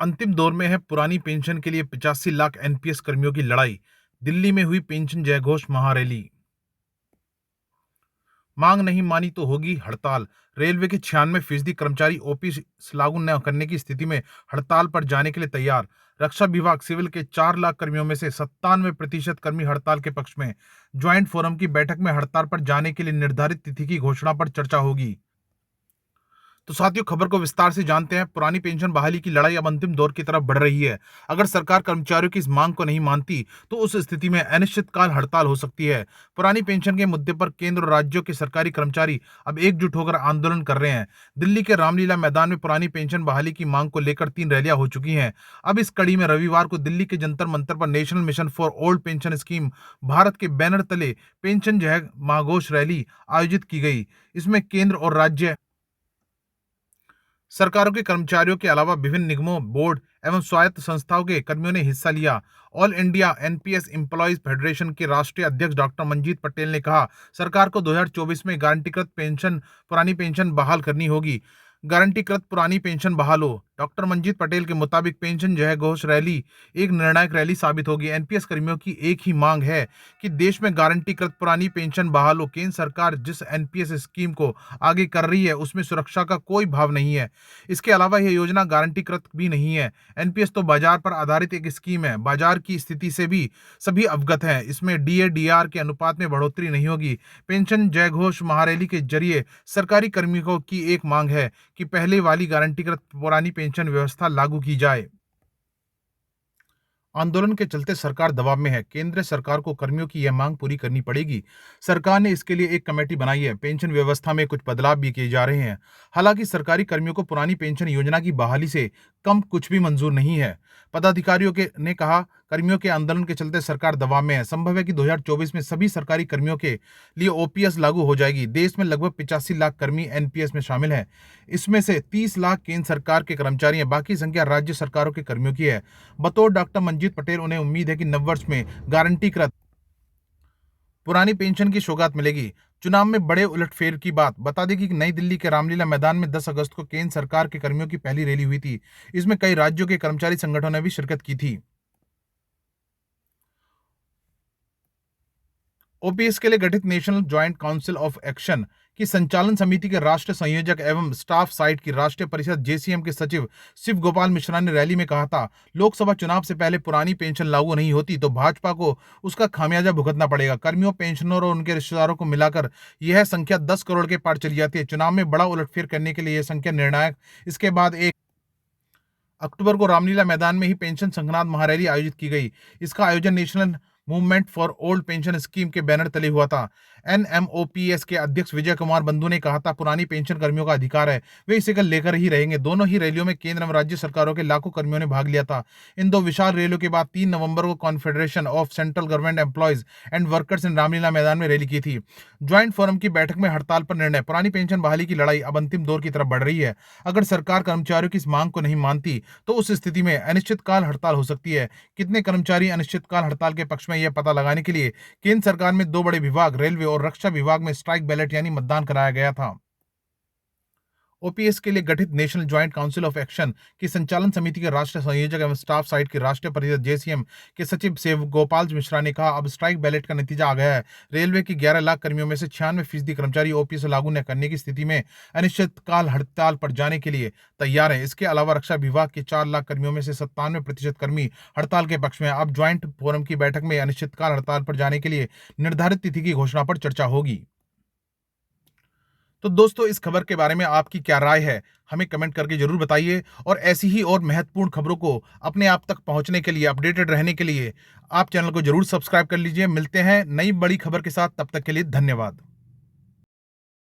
अंतिम दौर में है पुरानी पेंशन के लिए 85 लाख एनपीएस कर्मियों की लड़ाई। दिल्ली में हुई पेंशन जयघोष महारैली। मांग नहीं मानी तो होगी हड़ताल। रेलवे के 96% कर्मचारी ओपीएस लागू न करने की स्थिति में हड़ताल पर जाने के लिए तैयार। रक्षा विभाग सिविल के 4 लाख कर्मियों में से 97% कर्मी हड़ताल के पक्ष में। ज्वाइंट फोरम की बैठक में हड़ताल पर जाने के लिए निर्धारित तिथि की घोषणा पर चर्चा होगी। तो साथियों, खबर को विस्तार से जानते हैं। पुरानी पेंशन बहाली की लड़ाई अब अंतिम दौर की तरफ बढ़ रही है। अगर सरकार कर्मचारियों की इस मांग को नहीं मानती तो उस स्थिति में अनिश्चितकाल हड़ताल हो सकती है। पुरानी पेंशन के मुद्दे पर केंद्र और राज्यों के सरकारी कर्मचारी अब एकजुट होकर आंदोलन कर रहे हैं। दिल्ली के रामलीला मैदान में पुरानी पेंशन बहाली की मांग को लेकर 3 रैलियां हो चुकी हैं। अब इस कड़ी में रविवार को दिल्ली के जंतर मंतर पर national mission for old pension scheme Bharat के बैनर तले पेंशन जय महाघोष रैली आयोजित की गई। इसमें केंद्र और राज्य सरकारों के कर्मचारियों के अलावा विभिन्न निगमों, बोर्ड एवं स्वायत्त संस्थाओं के कर्मियों ने हिस्सा लिया। All India NPS employees federation के राष्ट्रीय अध्यक्ष डॉक्टर मंजीत पटेल ने कहा, सरकार को 2024 में गारंटीकृत पेंशन पुरानी पेंशन बहाल करनी होगी। गारंटीकृत पुरानी पेंशन बहाल हो। डॉक्टर मंजीत पटेल के मुताबिक पेंशन जय घोष रैली एक निर्णायक रैली साबित होगी। एनपीएस कर्मियों की एक ही मांग है कि देश में गारंटीकृत पुरानी पेंशन बहाल हो। केंद्र सरकार जिस एनपीएस स्कीम को आगे कर रही है उसमें सुरक्षा का कोई भाव नहीं है। इसके अलावा यह योजना गारंटीकृत भी नहीं है। एनपीएस तो बाजार पर आधारित एक स्कीम है। बाजार की स्थिति से भी सभी अवगत हैं। इसमें डीए डीआर के अनुपात में बढ़ोतरी नहीं होगी। पेंशन जय घोष महारैली के जरिए सरकारी कर्मियों की एक मांग है कि पहले वाली गारंटीकृत पुरानी पेंशन व्यवस्था लागू की जाए। आंदोलन के चलते सरकार दबाव में है। केंद्र सरकार को कर्मियों की यह मांग पूरी करनी पड़ेगी। सरकार ने इसके लिए एक कमेटी बनाई है। पेंशन व्यवस्था में कुछ बदलाव भी किए जा रहे हैं। हालांकि सरकारी कर्मियों को पुरानी पेंशन योजना की बहाली से कम कुछ भी मंजूर नहीं है। पदाधिकारियों के ने कहा, कर्मियों के आंदोलन के चलते सरकार दबाव में है। संभव है कि 2024 में सभी सरकारी कर्मियों के लिए ओपीएस लागू हो जाएगी। देश में लगभग 85 लाख कर्मी एनपीएस में शामिल हैं। इसमें से 30 लाख केंद्र सरकार के कर्मचारी हैं। बाकी संख्या राज्य सरकारों के कर्मियों की है। बतौर डॉक्टर मंजीत पटेल, उन्हें उम्मीद है कि नववर्ष में गारंटीकृत पुरानी पेंशन की सौगात मिलेगी। चुनाव में बड़े उलटफेर की बात बता दें कि नई दिल्ली के रामलीला मैदान में 10 अगस्त को केंद्र सरकार के कर्मियों की पहली रैली हुई थी। इसमें कई राज्यों के कर्मचारी संगठनों ने भी शिरकत की थी। ओपीएस के लिए गठित national joint council of action की संचालन समिति के राष्ट्रीय संयोजक एवं स्टाफ साइट की राष्ट्रीय परिषद जेसीएम के सचिव शिव गोपाल मिश्रा ने रैली में कहा था, लोकसभा चुनाव से पहले पुरानी पेंशन लागू नहीं होती तो भाजपा को उसका खामियाजा भुगतना पड़ेगा। कर्मियों, पेंशनरों और उनके रिश्तेदारों को मिलाकर यह संख्या 10 करोड़ के पार चली जाती है। चुनाव में बड़ा उलटफेर करने के लिए यह संख्या निर्णायक। इसके बाद 1 अक्टूबर को रामलीला मैदान में ही पेंशन संघनाद महारैली आयोजित की गई। इसका आयोजन national movement for old pension scheme के बैनर तले हुआ था। एनएमओपीएस के अध्यक्ष विजय कुमार बंधु ने कहा था, पुरानी पेंशन कर्मियों का अधिकार है, वे इसे कल लेकर ही रहेंगे। दोनों ही रैलियों में केंद्र एवं राज्य सरकारों के लाखों कर्मियों ने भाग लिया था। इन दो विशाल रैलियों के बाद 3 नवंबर को confederation of central government employees and workers ने रामलीला मैदान में रैली की थी। ज्वाइंट फोरम की बैठक में हड़ताल पर निर्णय। पुरानी पेंशन बहाली की लड़ाई अब अंतिम दौर की तरफ बढ़ रही है। अगर सरकार कर्मचारियों की इस मांग को नहीं मानती तो उस स्थिति में अनिश्चितकाल हड़ताल हो सकती है। कितने कर्मचारी अनिश्चितकाल हड़ताल के पक्ष में यह पता लगाने के लिए केंद्र सरकार में 2 बड़े विभाग, रेलवे और रक्षा विभाग में स्ट्राइक बैलेट यानी मतदान कराया गया था। ओपीएस के लिए गठित national joint council of action की संचालन समिति के राष्ट्रीय संयोजक एवं स्टाफ साइट की राष्ट्रीय परिषद जेसीएम के सचिव शिव गोपाल मिश्रा ने कहा, अब स्ट्राइक बैलेट का नतीजा आ गया है। रेलवे की 11 लाख कर्मियों में से 96% कर्मचारी ओपीएस लागू न करने की स्थिति में अनिश्चितकाल हड़ताल पर जाने के लिए तैयार है। इसके अलावा रक्षा विभाग के 4 लाख कर्मियों में से 97% कर्मी हड़ताल के पक्ष में। अब ज्वाइंट फोरम की बैठक में अनिश्चितकाल हड़ताल पर जाने के लिए निर्धारित तिथि की घोषणा पर चर्चा होगी। तो दोस्तों, इस खबर के बारे में आपकी क्या राय है, हमें कमेंट करके जरूर बताइए। और ऐसी ही और महत्वपूर्ण खबरों को अपने आप तक पहुंचने के लिए, अपडेटेड रहने के लिए आप चैनल को जरूर सब्सक्राइब कर लीजिए। मिलते हैं नई बड़ी खबर के साथ, तब तक के लिए धन्यवाद।